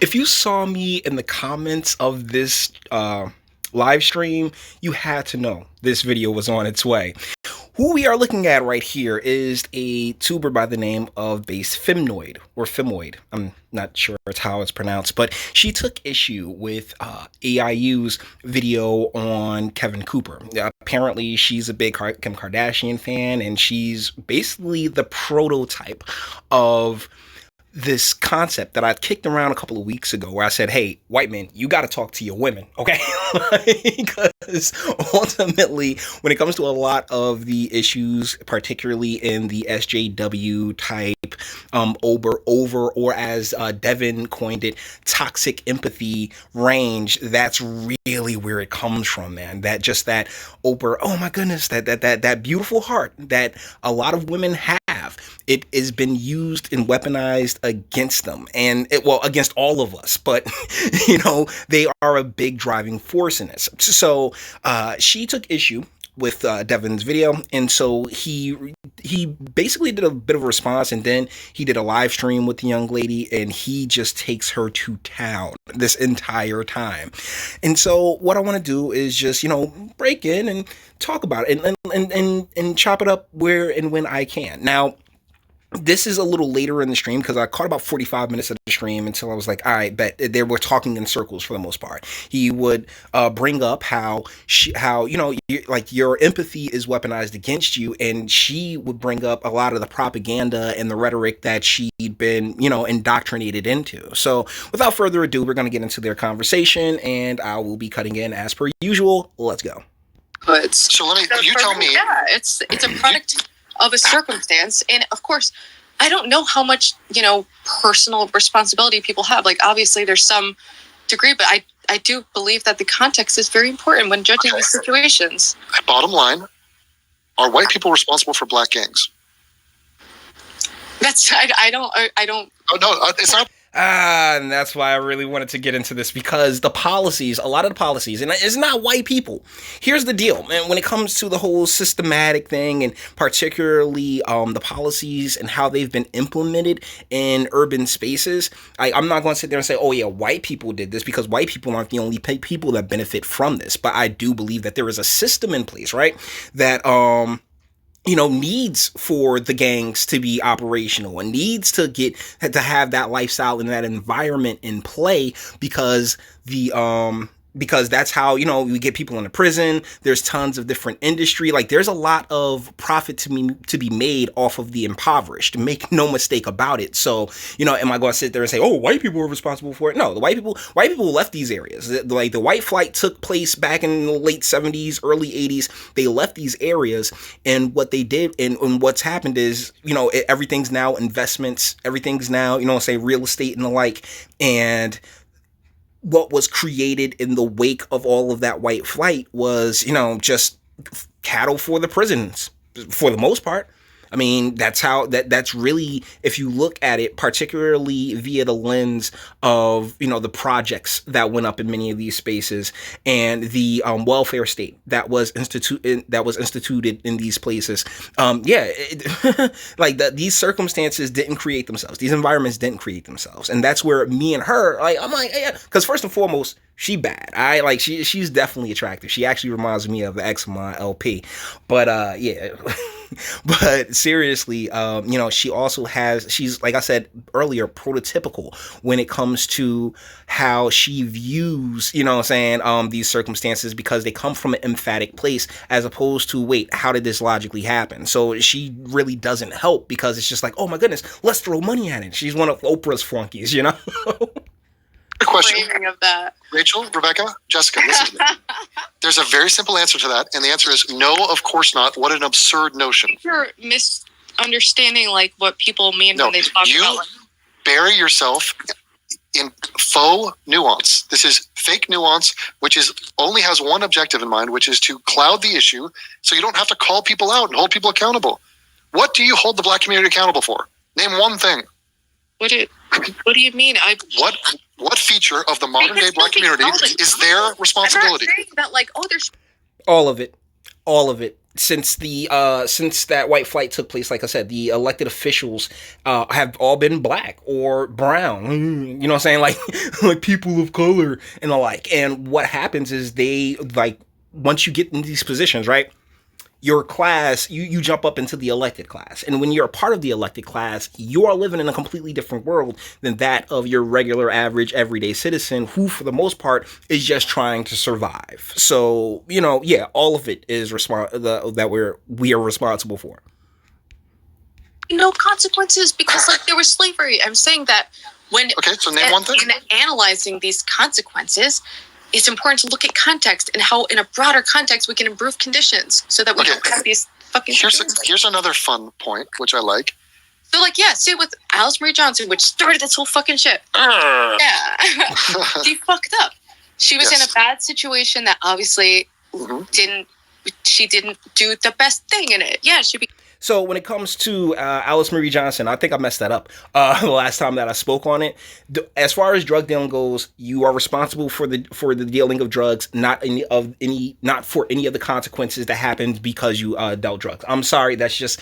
If you saw me in the comments of this live stream, you had to know this video was on its way. Who we are looking at right here is a tuber by the name of Base Femoid, or Femoid. I'm not sure it's how it's pronounced, but she took issue with AIU's video on Kevin Cooper. Apparently, she's a big Kim Kardashian fan, and she's basically the prototype of this concept that I kicked around a couple of weeks ago where I said, hey, white men, you got to talk to your women, okay? Because ultimately, when it comes to a lot of the issues, particularly in the SJW type, over, or as Devin coined it, toxic empathy range, that's really where it comes from, man. That just that over, oh my goodness, that beautiful heart that a lot of women have. It has been used and weaponized against them, and against all of us. But they are a big driving force in this. So she took issue with Devin's video, and so he basically did a bit of a response, and then he did a live stream with the young lady, and he just takes her to town this entire time. And so what I want to do is just break in and talk about it and chop it up where and when I can. Now, this is a little later in the stream because I caught about 45 minutes of the stream until I was like, all right, but they were talking in circles for the most part. He would bring up how your empathy is weaponized against you, and she would bring up a lot of the propaganda and the rhetoric that she'd been, indoctrinated into. So without further ado, we're going to get into their conversation, and I will be cutting in as per usual. Let's go. So you tell me. Yeah, it's a product of a circumstance, and of course I don't know how much personal responsibility people have. Like, obviously there's some degree, but I do believe that the context is very important when judging these situations. Bottom line, are white people responsible for black gangs? I don't Oh no, it's not. And that's why I really wanted to get into this, because a lot of the policies, and it's not white people. Here's the deal, man. When it comes to the whole systematic thing, and particularly the policies and how they've been implemented in urban spaces, I'm not going to sit there and say, oh yeah, white people did this, because white people aren't the only people that benefit from this. But I do believe that there is a system in place, right, that needs for the gangs to be operational and needs to have that lifestyle and that environment in play, because because that's how, we get people into prison. There's tons of different industry. Like, there's a lot of profit to be made off of the impoverished. Make no mistake about it. So, am I going to sit there and say, oh, white people are responsible for it? No, the white people left these areas. The white flight took place back in the late 70s, early 80s. They left these areas, and what they did and what's happened is, everything's now investments. Everything's now, say real estate and the like. And what was created in the wake of all of that white flight was, just cattle for the prisons for the most part. I mean, that's really, if you look at it, particularly via the lens of, the projects that went up in many of these spaces, and the welfare state that was instituted in these places. These circumstances didn't create themselves. These environments didn't create themselves. And that's where me and her, I'm like, yeah, because first and foremost, she bad. She's definitely attractive. She actually reminds me of the ex of my LP. But yeah. But seriously, she also she's, like I said earlier, prototypical when it comes to how she views, these circumstances, because they come from an emphatic place, as opposed to, wait, how did this logically happen? So she really doesn't help, because it's just like, oh my goodness, let's throw money at it. She's one of Oprah's flunkies, Question of that. Rachel, Rebecca, Jessica, listen to me. There's a very simple answer to that, and the answer is no, of course not. What an absurd notion. You're misunderstanding what people mean when they talk about you bury yourself in faux nuance. This is fake nuance, which only has one objective in mind, which is to cloud the issue so you don't have to call people out and hold people accountable. What do you hold the black community accountable for? Name one thing. What do you mean? What feature of the modern day black community is their responsibility? I'm not saying that, there's all of it. All of it. Since that white flight took place, like I said, the elected officials have all been black or brown. You know what I'm saying? Like people of color and the like. And what happens is they like once you get in these positions, right? Your class, you jump up into the elected class. And when you're a part of the elected class, you are living in a completely different world than that of your regular, average, everyday citizen who, for the most part, is just trying to survive. So, yeah, all of it is that we are responsible for. No consequences because, like, there was slavery. I'm saying that Okay, so name one thing. In analyzing these consequences, it's important to look at context and how, in a broader context, we can improve conditions so that we don't have these fucking. Here's another fun point, which I like. So, like, yeah, say with Alice Marie Johnson, which started this whole fucking shit. Yeah, she fucked up. She was in a bad situation that obviously she didn't do the best thing in it. Yeah, So when it comes to Alice Marie Johnson, I think I messed that up the last time that I spoke on it. As far as drug dealing goes, you are responsible for the dealing of drugs, not for any of the consequences that happened because you dealt drugs. I'm sorry, that's just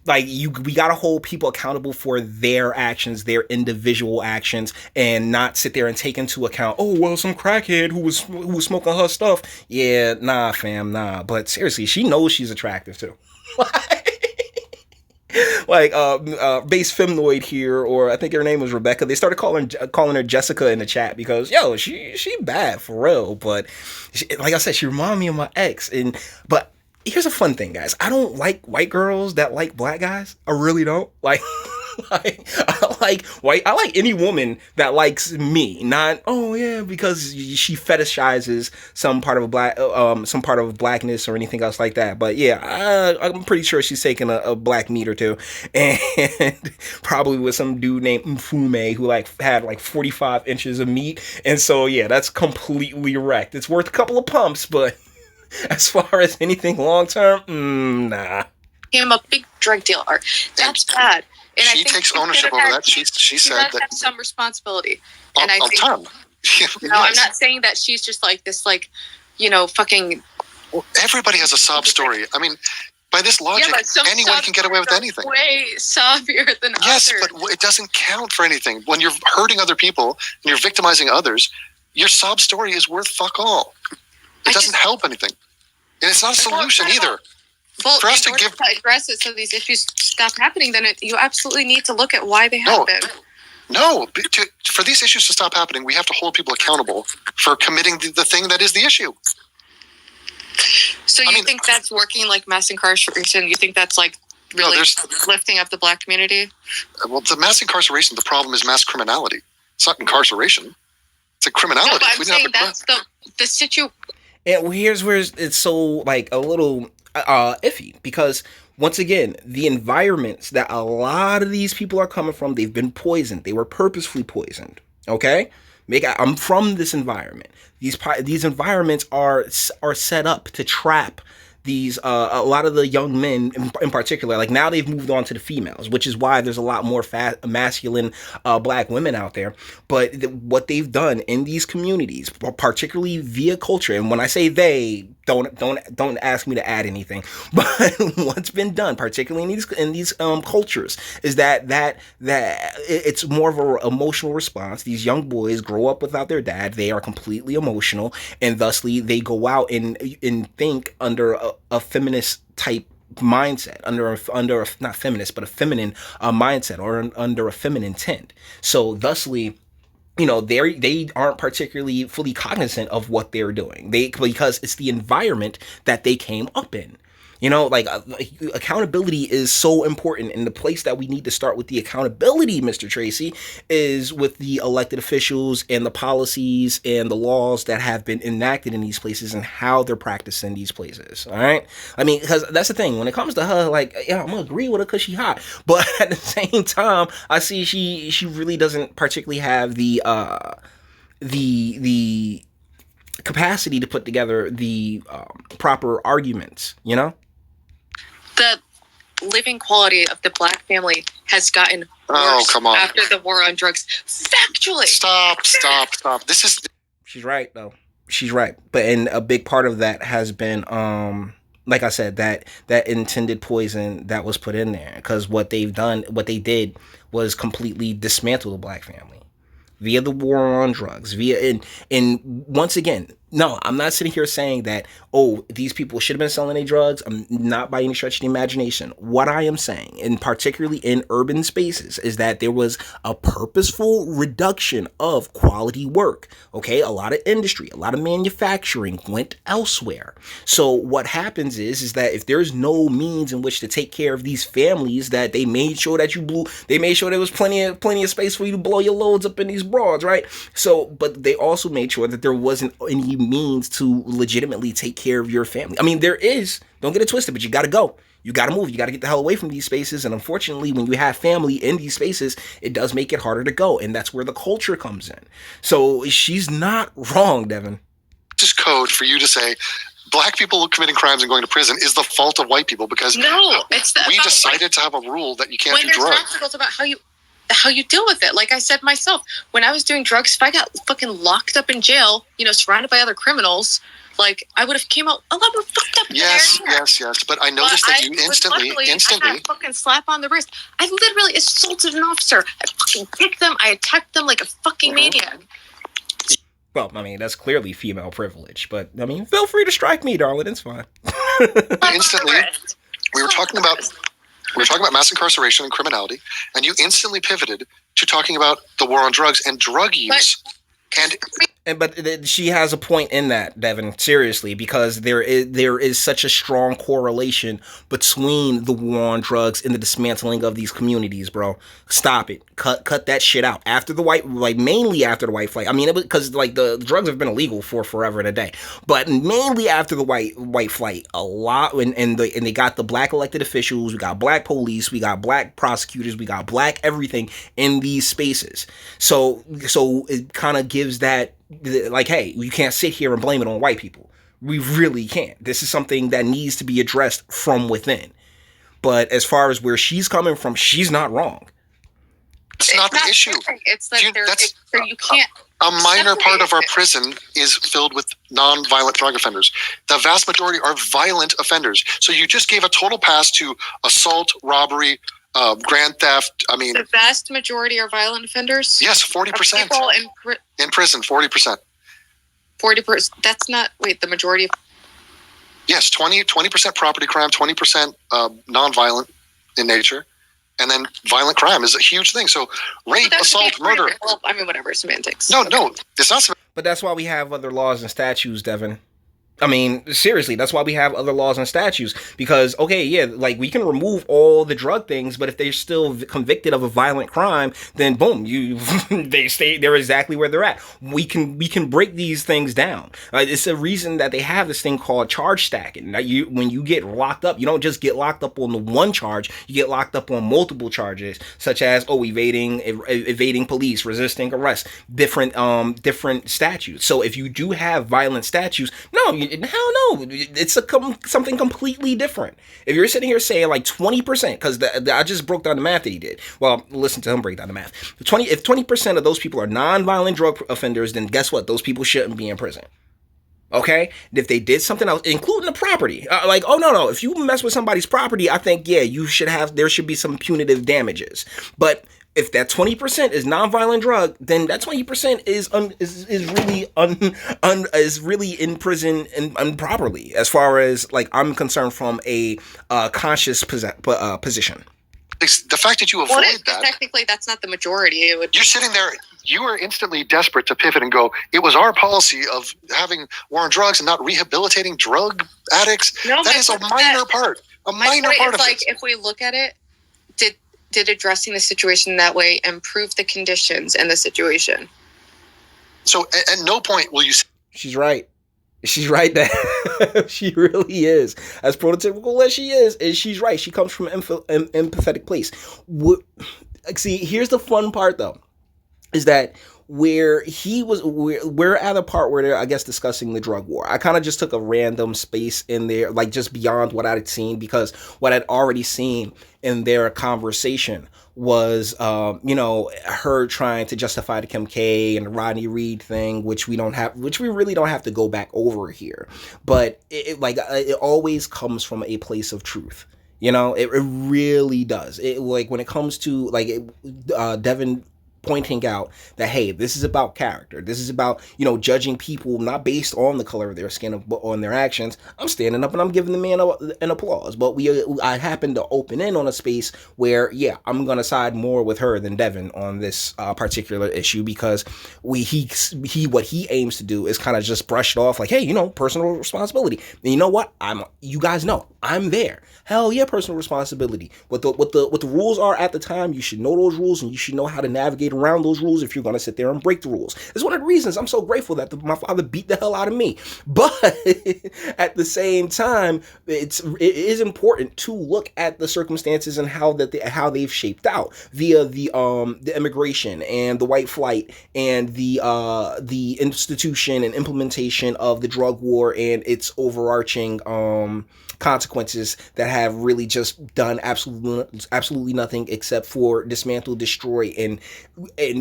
like we gotta hold people accountable for their actions, their individual actions, and not sit there and take into account, oh well, some crackhead who was smoking her stuff. Yeah, nah, fam, nah. But seriously, she knows she's attractive too. Like base Femoid here, or I think her name was Rebecca. They started calling her Jessica in the chat because she bad for real. But like I said, she reminded me of my ex. But here's a fun thing, guys. I don't like white girls that like black guys. I really don't like. I like white. I like any woman that likes me. Not because she fetishizes some part of blackness or anything else like that. But yeah, I'm pretty sure she's taking a black meat or two, and probably with some dude named Mfume who had 45 inches of meat. And so yeah, that's completely wrecked. It's worth a couple of pumps, but as far as anything long term, nah. I'm a big drug dealer. That's bad. And she takes ownership over that. She said that have some responsibility. And I think, no, I'm not saying that she's just like this, fucking. Everybody has a sob story. I mean, by this logic, anyone can get away with anything. Way sobbier than yes, others. But it doesn't count for anything. When you're hurting other people and you're victimizing others, your sob story is worth fuck all. It doesn't help anything, and it's not a solution either. Well, for us to address it so these issues stop happening, then you absolutely need to look at why they happen. No, for these issues to stop happening, we have to hold people accountable for committing the thing that is the issue. So you think that's working like mass incarceration? You think that's like really lifting up the black community? Well, the mass incarceration, the problem is mass criminality. It's not incarceration. It's a criminality. No, but I'm saying that's the situation. And here's where it's so a little iffy, because once again, the environments that a lot of these people are coming from, they've been poisoned. They were purposefully poisoned. Okay, I'm from this environment. These environments are set up to trap these a lot of the young men in particular. Like now they've moved on to the females, which is why there's a lot more masculine black women out there. But what they've done in these communities, particularly via culture, and when I say they, don't ask me to add anything, but what's been done, particularly in these cultures, is that it's more of an emotional response. These young boys grow up without their dad. They are completely emotional, and thusly they go out and think under a feminist type mindset, under not feminist, but a feminine mindset, or under a feminine tint. So thusly, they aren't particularly fully cognizant of what they're doing. Because it's the environment that they came up in. Accountability is so important, and the place that we need to start with the accountability, Mr. Tracy, is with the elected officials and the policies and the laws that have been enacted in these places and how they're practiced in these places. All right, I mean, because that's the thing when it comes to her. I'm gonna agree with her because she hot, but at the same time, I see she really doesn't particularly have the capacity to put together the proper arguments. The living quality of the black family has gotten worse after the war on drugs. Factually. Stop. This is. She's right, though. She's right. And a big part of that has been like I said, that intended poison that was put in there, because what they did was completely dismantle the black family via the war on drugs, and once again, no, I'm not sitting here saying that, oh, these people should have been selling their drugs. I'm not by any stretch of the imagination. What I am saying, and particularly in urban spaces, is that there was a purposeful reduction of quality work. Okay, a lot of industry, a lot of manufacturing went elsewhere. So what happens is that if there's no means in which to take care of these families, that they made sure that they made sure there was plenty of space for you to blow your loads up in these broads, right? So, but they also made sure that there wasn't any means to legitimately take care of your family. I mean, there is, don't get it twisted, but you got to go. You got to move. You got to get the hell away from these spaces. And unfortunately, when you have family in these spaces, it does make it harder to go. And that's where the culture comes in. So she's not wrong, Devin. Just code for you to say black people committing crimes and going to prison is the fault of white people, because we decided to have a rule that you can't do drugs. Articles about how you deal with it. Like I said myself, when I was doing drugs, if I got fucking locked up in jail, surrounded by other criminals, like I would have came out a lot more fucked up. Yes. But I noticed that you instantly I got a fucking slap on the wrist. I literally assaulted an officer. I fucking kicked them. I attacked them like a fucking maniac. Well, I mean, that's clearly female privilege, but I mean, feel free to strike me, darling. It's fine. Instantly, we were talking about mass incarceration and criminality, and you instantly pivoted to talking about the war on drugs and drug use. But she has a point in that, Devin, seriously, because there is such a strong correlation between the war on drugs and the dismantling of these communities, bro. Stop it. Cut that shit out. Mainly after the white flight. I mean, it was because like the drugs have been illegal for forever and a day, but mainly after the white flight, a lot. And they got the black elected officials, we got black police, we got black prosecutors, we got black everything in these spaces. So it kind of gives that, like, hey, you can't sit here and blame it on white people. We really can't. This is something that needs to be addressed from within. But as far as where she's coming from, she's not wrong. It's not the issue. It's like you can't. A minor part of our prison is filled with non-violent drug offenders. The vast majority are violent offenders. So you just gave a total pass to assault, robbery, grand theft. I mean, the vast majority are violent offenders. Yes, 40%. People in prison, 40%. 40%. That's not the majority. Yes, 20% property crime, 20% non-violent in nature, and then violent crime is a huge thing. So rape, assault, murder. Well, I mean, whatever, semantics. No, it's not. But that's why we have other laws and statutes, Devin. I mean, seriously, that's why we have other laws and statutes, because, okay, yeah, like we can remove all the drug things, but if they're still convicted of a violent crime, then boom, they're exactly where they're at. We can break these things down. It's a reason that they have this thing called charge stacking. Now, when you get locked up, you don't just get locked up on the one charge, you get locked up on multiple charges, such as evading police, resisting arrest, different statutes. So if you do have violent statutes, hell no, it's something completely different. If you're sitting here saying like 20%, because I just broke down the math that he did. Well, listen to him break down the math. If 20% of those people are non-violent drug offenders, then guess what? Those people shouldn't be in prison. Okay? If they did something else, including the property, no, if you mess with somebody's property, I think, yeah, there should be some punitive damages. But if that 20% is nonviolent drug, then that 20% is really in prison improperly, as far as like I'm concerned, from a conscious position. The fact that you avoid that, technically, that's not the majority. You're sitting there. You are instantly desperate to pivot and go, it was our policy of having war on drugs and not rehabilitating drug addicts. No, that is a minor part. My point is, like, if we look at it, did addressing the situation that way improve the conditions and the situation? So at no point will you say... She's right. She's right there. She really is. As prototypical as she is she's right. She comes from an empathetic place. See, here's the fun part, though. is that we're at a part where they're, I guess, discussing the drug war. I kind of just took a random space in there, like just beyond what I'd seen, because what I'd already seen in their conversation was, her trying to justify the Kim K and the Rodney Reed thing, which we really don't have to go back over here. But it always comes from a place of truth. It really does. It, like, when it comes to Devin pointing out that, hey, this is about character. This is about, judging people not based on the color of their skin, but on their actions. I'm standing up and I'm giving the man an applause. But I happen to open in on a space where, yeah, I'm gonna side more with her than Devin on this particular issue, because what he aims to do is kind of just brush it off like, hey, personal responsibility. And you know what? You guys know I'm there. Hell yeah, personal responsibility. What the rules are at the time, you should know those rules, and you should know how to navigate around those rules if you're going to sit there and break the rules. It's one of the reasons I'm so grateful that my father beat the hell out of me. But at the same time, it is important to look at the circumstances and how they've shaped out via the immigration and the white flight and the institution and implementation of the drug war and its overarching consequences that have really just done absolutely nothing except for dismantle, destroy, and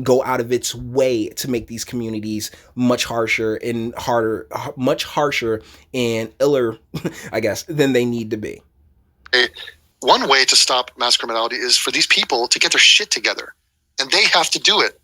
go out of its way to make these communities much harsher and iller, I guess, than they need to be. One way to stop mass criminality is for these people to get their shit together, and they have to do it.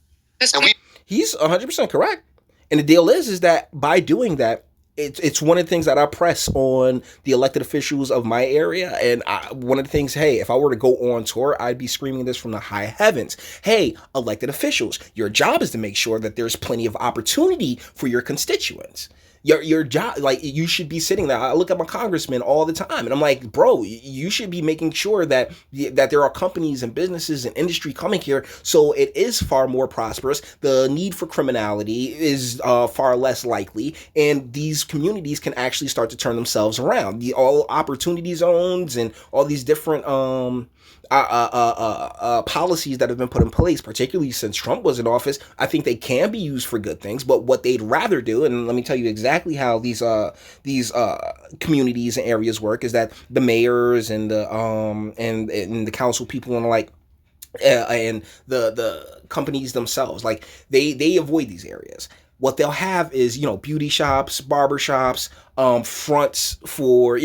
He's 100% correct. And the deal is that by doing that, it's one of the things that I press on the elected officials of my area. And one of the things, hey, if I were to go on tour, I'd be screaming this from the high heavens. Hey, elected officials, your job is to make sure that there's plenty of opportunity for your constituents. Your job, like, you should be sitting there. I look at my congressman all the time, and I'm like, bro, you should be making sure that there are companies and businesses and industry coming here, so it is far more prosperous. The need for criminality is far less likely, and these communities can actually start to turn themselves around. All opportunity zones and all these different policies that have been put in place, particularly since Trump was in office, I think they can be used for good things. But what they'd rather do, and let me tell you exactly how these communities and areas work, is that the mayors and the and the council people and and the companies themselves, like they avoid these areas. What they'll have is, beauty shops, barber shops, fronts for,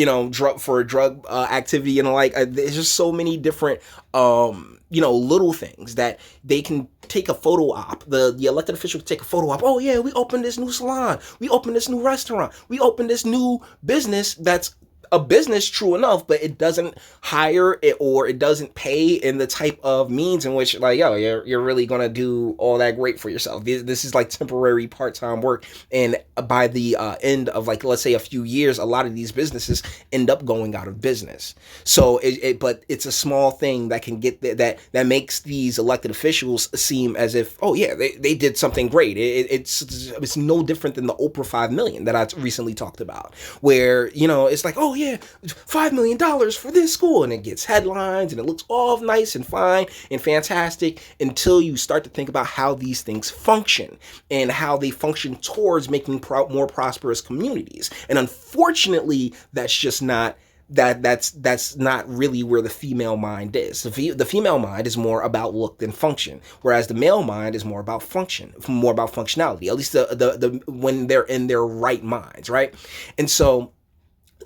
drug activity and there's just so many different, little things that they can take a photo op. The elected official can take a photo op. Oh yeah, we opened this new salon. We opened this new restaurant. We opened this new business that's a business, true enough, but it doesn't hire it, or it doesn't pay in the type of means in which, you're really gonna do all that great for yourself. This is like temporary part-time work, and by the end of, let's say, a few years, a lot of these businesses end up going out of business. So but it's a small thing that can get that makes these elected officials seem as if, oh yeah, they did something great. It's no different than the Oprah 5 million that I recently talked about, where it's like, oh yeah, $5 million for this school, and it gets headlines and it looks all nice and fine and fantastic, until you start to think about how these things function and how they function towards making more prosperous communities. And unfortunately, that's just not that's not really where the female mind is. The female mind is more about look than function, whereas the male mind is more about function, more about functionality, at least the when they're in their right minds, right? And so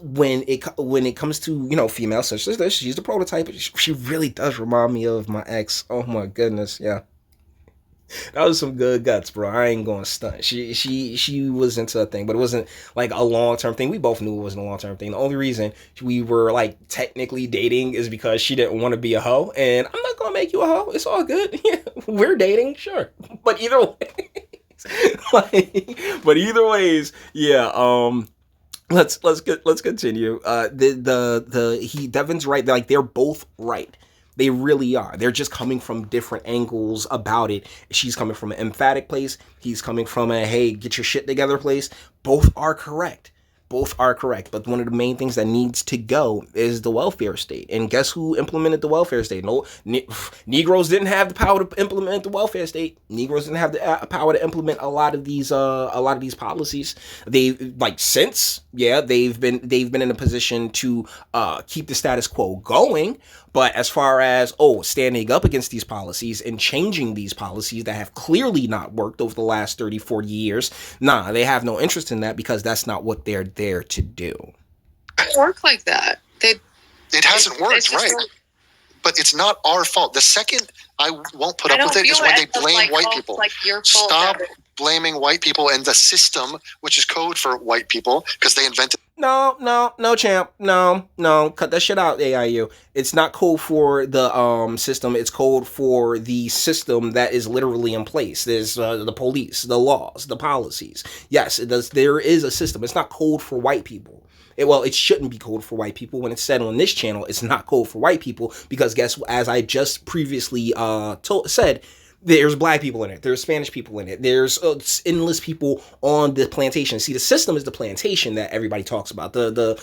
when it comes to females such as this, she's the prototype. She really does remind me of my ex. Oh my goodness, yeah, that was some good guts, bro. I ain't gonna stunt. She was into a thing, but it wasn't like a long-term thing. We both knew it wasn't a long-term thing. The only reason we were technically dating is because she didn't want to be a hoe, and I'm not gonna make you a hoe. It's all good. Yeah, we're dating, sure, but either way, yeah. Let's continue. Devin's right. They're both right. They really are. They're just coming from different angles about it. She's coming from an emphatic place. He's coming from a, hey, get your shit together place. Both are correct. Both are correct, but one of the main things that needs to go is the welfare state. And guess who implemented the welfare state? No, Negroes didn't have the power to implement the welfare state. Negroes didn't have the power to implement a lot of these policies. They they've been in a position to keep the status quo going. But as far as standing up against these policies and changing these policies that have clearly not worked over the last 30, 40 years, nah, they have no interest in that because that's not what they're there to do. It work like that. It hasn't worked, right? But it's not our fault. The second I won't put up with it is when they blame white people. Like Stop blaming white people and the system, which is code for white people, because they invented. No, champ. No. Cut that shit out, AIU. It's not code for the system. It's code for the system that is literally in place. There's the police, the laws, the policies. Yes, it does. There is a system. It's not code for white people. It shouldn't be code for white people. When it's said on this channel, it's not code for white people because as I just previously said, there's black people in it. There's Spanish people in it. There's endless people on the plantation. See, the system is the plantation that everybody talks about. The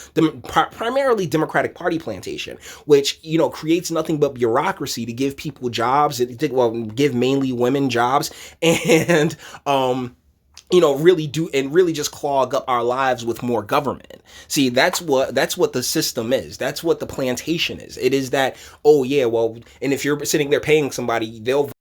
primarily Democratic Party plantation, which creates nothing but bureaucracy to give people jobs. Give mainly women jobs and really just clog up our lives with more government. See, that's what the system is. That's what the plantation is. It is that, and if you're sitting there paying somebody, they'll